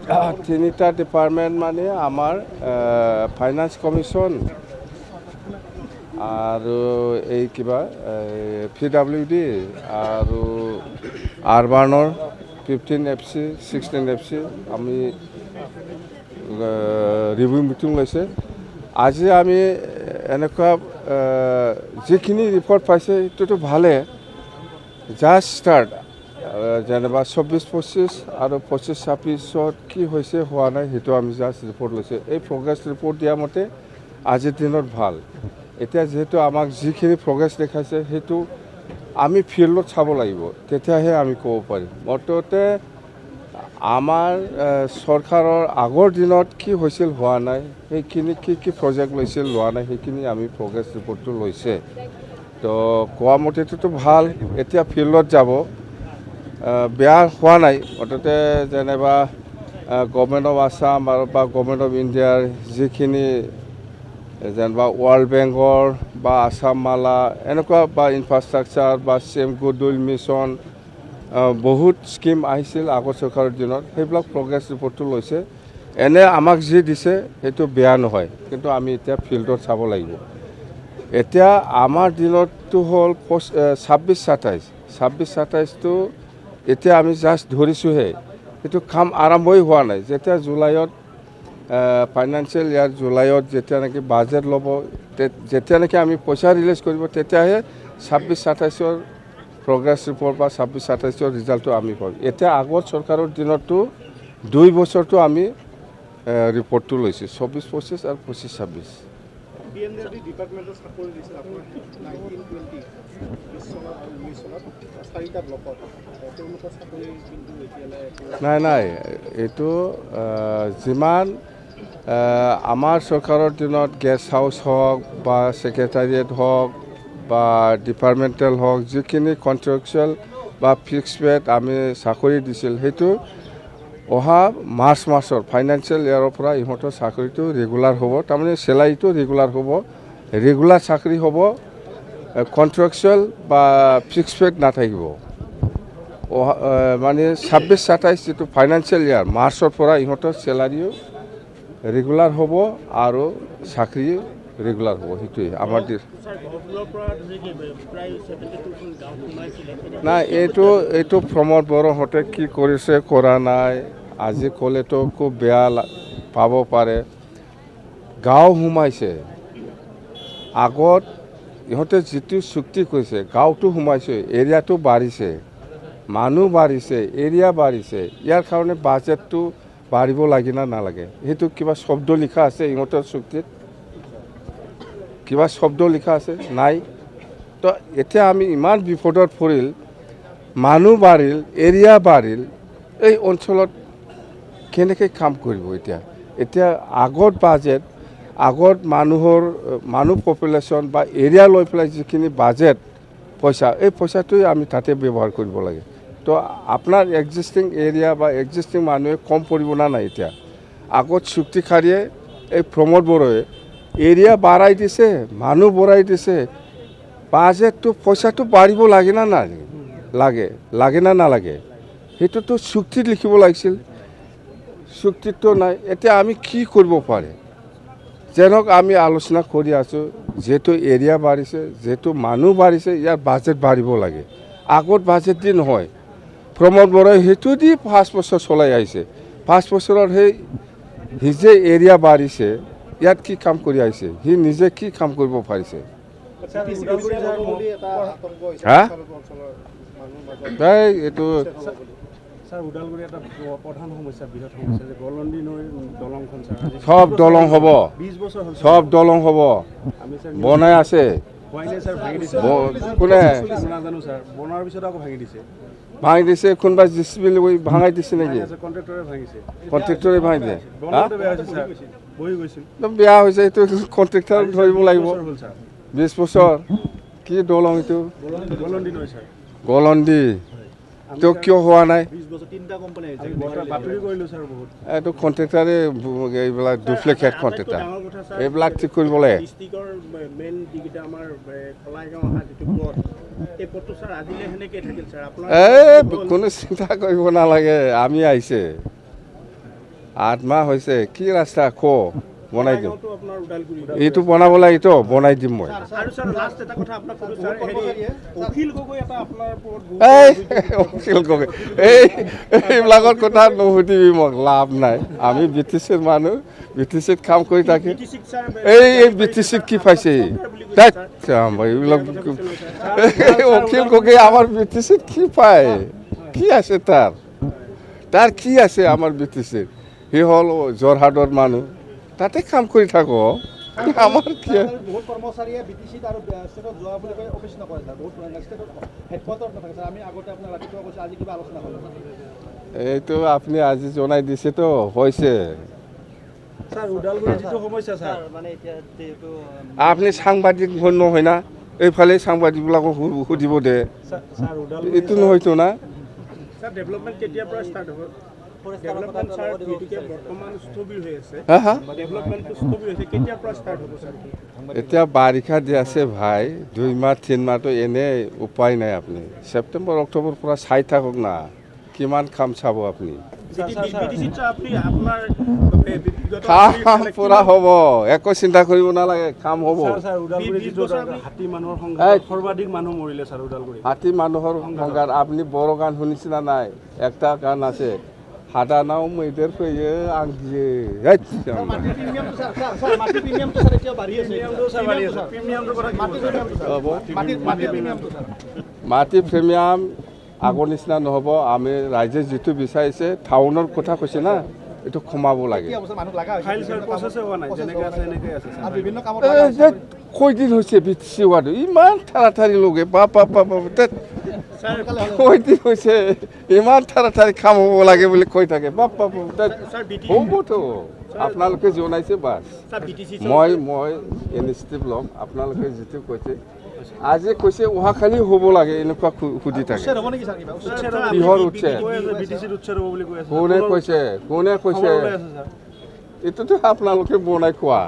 তিনিটা ডিপাৰ্টমেণ্ট মানে আমাৰ ফাইনেন্স কমিশ্যন আৰু এই কিবা PWD আৰু আৰবানৰ 15FC 16FC আমি ৰিভিউ মিটিং লৈছে। আজি আমি এনেকুৱা যিখিনি ৰিপৰ্ট পাইছে সেইটোতো ভালে, জাষ্ট ষ্টাৰ্ট যেনিবা 24-25 আৰু 25-26 কি হৈছে হোৱা নাই সেইটো আমি জাষ্ট ৰিপৰ্ট লৈছোঁ। এই প্ৰগ্ৰেছ ৰিপৰ্ট দিয়া মতে আজিৰ দিনত ভাল। এতিয়া যিহেতু আমাক যিখিনি প্ৰগ্ৰেছ দেখাইছে সেইটো আমি ফিল্ডত চাব লাগিব, তেতিয়াহে আমি ক'ব পাৰিম। মুঠতে আমাৰ চৰকাৰৰ আগৰ দিনত কি হৈছিল হোৱা নাই, সেইখিনি কি প্ৰজেক্ট লৈছিল লোৱা নাই, সেইখিনি আমি প্ৰগ্ৰেছ ৰিপৰ্টটো লৈছে। তো কোৱা মতেতো ভাল, এতিয়া ফিল্ডত যাব বেয়া হোৱা নাই। মুঠতে যেনিবা গভৰ্ণমেণ্ট অফ আছাম আৰু বা গভৰ্ণমেণ্ট অফ ইণ্ডিয়াৰ যিখিনি যেনিবা ৱৰ্ল্ড বেংকৰ বা আছাম মালা এনেকুৱা বা ইনফ্ৰাষ্ট্ৰাকচাৰ বা চেম গুডউইল মিছন বহুত স্কিম আহিছিল আগৰ চৰকাৰৰ দিনত, সেইবিলাক প্ৰগ্ৰেছ ৰিপৰ্টটো লৈছে। এনে আমাক যি দিছে সেইটো বেয়া নহয়, কিন্তু আমি এতিয়া ফিল্ডত চাব লাগিব। এতিয়া আমাৰ দিনতটো হ'ল 26-27টো এতিয়া আমি জাষ্ট ধৰিছোঁহে, সেইটো কাম আৰম্ভই হোৱা নাই। যেতিয়া জুলাইত ফাইনেন্সিয়েল ইয়াৰ জুলাইত যেতিয়া নেকি বাজেট ল'ব, যেতিয়া নেকি আমি পইচা ৰিলিজ কৰিব, তেতিয়াহে 26-27ৰ প্ৰগ্ৰেছ ৰিপৰ্ট বা 26-27ৰ ৰিজাল্টটো আমি পাম। এতিয়া আগৰ চৰকাৰৰ দিনততো 2 বছৰটো আমি ৰিপৰ্টটো লৈছোঁ, 24-25 আৰু 25-26। ডিপাৰ্টমেণ্টৰ চাকৰি দিছিল আপোনাৰ 19-20 4টা ব্লকত তেওঁলোকৰ চাকৰি কিন্তু এতিয়ালৈ নাই এইটো যিমান আমাৰ চৰকাৰৰ দিনত গেষ্ট হাউচ হওক বা ছেক্ৰেটাৰিয়েট হওক বা ডিপাৰ্টমেণ্টেল হওক, যিখিনি কণ্ট্ৰেকচুৱেল বা ফিক্স পেড আমি চাকৰি দিছিল, সেইটো অহা মাৰ্চৰ ফাইনেন্সিয়েল ইয়াৰৰ পৰা ইহঁতৰ চাকৰিটো ৰেগুলাৰ হ'ব। তাৰমানে চেলাৰীটো ৰেগুলাৰ হ'ব, ৰেগুলাৰ চাকৰি হ'ব, কণ্ট্ৰেকচুৱেল বা ফিক্স পেড নাথাকিব। মানে 26-27 যিটো ফাইনেন্সিয়েল ইয়াৰ মাৰ্চৰ পৰা ইহঁতৰ চেলাৰীও ৰেগুলাৰ হ'ব আৰু চাকৰি ৰেগুলাৰ হ'ব। সেইটোৱে আমাৰ নাই। এইটো প্ৰমোদ বড়োহঁতে কি কৰিছে কৰা নাই আজি ক'লেতো খুব বেয়া পাব পাৰে। গাঁও সোমাইছে, আগত ইহঁতে যিটো চুক্তি কৰিছে গাঁৱটো সোমাইছে, এৰিয়াটো বাঢ়িছে, মানুহ বাঢ়িছে, এৰিয়া বাঢ়িছে, ইয়াৰ কাৰণে বাজেটটো বাঢ়িব লাগে না নালাগে? সেইটো কিবা শব্দ লিখা আছে ইহঁতৰ চুক্তিত? কিবা শব্দ লিখা আছে? নাই। তো এতিয়া আমি ইমান বিপদত পৰিল, মানুহ বাঢ়িল, এৰিয়া বাঢ়িল, এই অঞ্চলত কেনেকৈ কাম কৰিব? এতিয়া আগত বাজেট, আগত মানুহ পপুলেশ্যন বা এৰিয়া লৈ পেলাই যিখিনি বাজেট পইচা, এই পইচাটোৱে আমি তাতে ব্যৱহাৰ কৰিব লাগে। তো আপোনাৰ এক্সিষ্টিং এৰিয়া বা এক্সিষ্টিং মানুহে কম পৰিব না নাই? এতিয়া আগত চুক্তিখাৰীয়ে এই প্ৰমোদ বড়োৱে এৰিয়া বাঢ়াই দিছে, মানুহ বঢ়াই দিছে, বাজেটটো পইচাটো বাঢ়িব লাগে না লাগে না নালাগে? সেইটোতো চুক্তিত লিখিব লাগিছিল, চুক্তিটো নাই। এতিয়া আমি কি কৰিব পাৰে? যেনক আমি আলোচনা কৰি আছোঁ, যিহেতু এৰিয়া বাঢ়িছে, যিহেতু মানুহ বাঢ়িছে, ইয়াৰ বাজেট বাঢ়িব লাগে। আগত বাজেট দি নহয়, প্ৰমোদ বড়োই সেইটো দি 5 বছৰ চলাই আহিছে। 5 বছৰত সি যে এৰিয়া বাঢ়িছে, ইয়াত কি কাম কৰি আহিছে? সি নিজে কি কাম কৰিব পাৰিছে? হা? এইটো ওদালগুৰি এটা প্ৰধান সমস্যা, বৃহৎ সমস্যা যে গলন্দী নৈৰ দলংখন সব দলং হ'ব, 20 বছৰ হ'ল, সব দলং হ'ব, বনাই আছে। কোনে নাজানো ছাৰ, বনোৱাৰ পিছত আকৌ ভাঙি দিছে? কোনোবা জিচিবি লৈ ভাঙাই দিছে নেকি? কণ্ট্ৰেক্টৰে ভাঙিছে। কণ্ট্ৰেক্টৰে ভাঙি দিয়ে? বহি গৈছিল, বেয়া হৈছে, এইটো কণ্ট্ৰেক্টৰ ধৰিব লাগিব। 20 বছৰ কি দলং এইটো? গলন্দী নৈ ছাৰ, গলন্দী। তো কিয় হোৱা নাই? 20 বছৰ 3টা কোম্পানী বাতৰি কৰিলোঁ ছাৰ বহুত। এইটো কণ্ট্ৰেক্টাৰে এইবিলাক ডুপ্লিকেট কণ্ট্ৰেক্টাৰ, এইবিলাক ঠিক কৰিব লাগে। ডিষ্ট্ৰিক্টৰ মেইন যিকেইটা আমাৰ খলাইগাঁও অহা যিটো পথ, এই পথটো ছাৰ আজিলৈ সেনেকৈ থাকিল ছাৰ। কোনো চিন্তা কৰিব নালাগে, আমি আহিছে 8 মাহ হৈছে কি ৰাস্তা ক বনাই দিম কলাইগাঁওটো আপোনাৰ ওদালগুৰি এইটো বনাব লাগেতো বনাই দিম মই আৰু স্যাৰ লাষ্ট এটা কথা আপোনাক ক'লো স্যাৰ হেৰি অখিল গগৈ এটা আপোনাৰ ওপৰত এই অখিল গগৈ এইবিলাকৰ কথা নুসুধিবি মোক লাভ নাই আমি BTCৰ মানুহ BTCত কাম কৰি থাকি BTCক স্যাৰ এই BTCত কি পাইছে ধ্যাৎ, এইবিলাক অখিল গগৈ আমাৰ BTCত কি পায় কি আছে তাৰ কি আছে আমাৰ BTCত সি হ'ল যোৰহাটৰ মানুহ তাতে কাম কৰি থাকো আমাৰ কি বহুত কৰ্মচাৰীয়ে BTCত আৰু ষ্টেটত যোৱা বুলি কৈ অফিচ নকৰে ছাৰ বহুত ষ্টেটত হেডকোৱাৰ্টাৰত নাথাকে ছাৰ আমি আগতে আপোনাৰ ৰাতিপুৱা কৈছোঁ আজি কিবা আলোচনা হ'ল এইটো আপুনি আজি জনাই দিছেতো হৈছে স্যাৰ ওদালগুৰি যিটো সমস্যা স্যাৰ মানে এতিয়া যিহেতু আপুনি সাংবাদিক নহয় না এইফালে সাংবাদিকবিলাকক সুধিব দে স্যাৰ ওদালগুৰি এইটো নহয়তো না স্যাৰ ডেভেলপমেণ্ট কেতিয়াৰ পৰা ষ্টাৰ্ট হ'ব ডেভেলপমেণ্ট স্যাৰ যিটোকে বৰ্তমান স্থবিৰ হৈ আছে হা ডেভেলপমেণ্টটো স্থবিৰ হৈছে কেতিয়াৰ পৰা ষ্টাৰ্ট হ'ব স্যাৰ এতিয়া বাৰিষা দি আছে ভাই 2 মাহ 3 মাহটো এনে উপায় নাই আপুনি ছেপ্টেম্বৰ অক্টোবৰ পৰা চাই থাকক না কিমান কাম চাব আপুনি BTCত স্যাৰ আপুনি আপোনাৰ ব্যক্তিগত কাম পুৰা হ'ব একো চিন্তা কৰিব নালাগে কাম হ'ব স্যাৰ ওদালগুৰি যিটো হাতী মানুহৰ এই। সংঘাত সৰ্বাধিক মানুহ মৰিলে স্যাৰ ওদালগুৰি হাতী মানুহৰ সংঘাত আপুনি বড় গান শুনিছে না নাই একটা গান আছে হাদানাও मैदेर फैयो आं गियो हैत মাটিৰ প্ৰিমিয়ামটো ছাৰ মাটিৰ প্ৰিমিয়ামটো ছাৰ এতিয়া বাঢ়ি আছে প্ৰিমিয়ামটোৰ কথা মাটিৰ প্ৰিমিয়ামটো ছাৰ মাটি প্ৰিমিয়াম আগৰ নিচিনা নহ'ব আমি ৰাইজে যিটো বিচাৰিছে টাউনৰ কথা কৈছে না এইটো কমাব লাগে কি অৱস্থা মানুহ লগা হৈছে ফাইল স্যাৰ প্ৰচেছে হোৱা নাই যেনেকৈ আছে এনেকৈ আছে স্যাৰ আৰু বিভিন্ন কামত এই যে কয়দিন হৈছে BTC হোৱাটো ইমান ঠাৰাঠাৰি লোকে বাপ কয়দিন হৈছে ইমান ঠাৰাঠাৰি কাম হ'ব লাগে বুলি কৈ থাকে বাপ স্যাৰ হ'বতো আপোনালোকে জনাইছে বাছ BTC মই ইনিচিয়েটিভ ল'ম আপোনালোকে যিটো কৈছে আজি কৈছে অহাকালি হ'ব লাগে এনেকুৱা সুধি থাকে উচ্ছেদ হ'ব নেকি ছাৰ কিবা উচ্ছেদ কিহৰ উচ্ছেদ BTCত উচ্ছেদ হ'ব বুলি কৈ আছে কোনে কৈছে খবৰ ওলাই আছে স্যাৰ এইটোতো আপোনালোকে বনাই খোৱা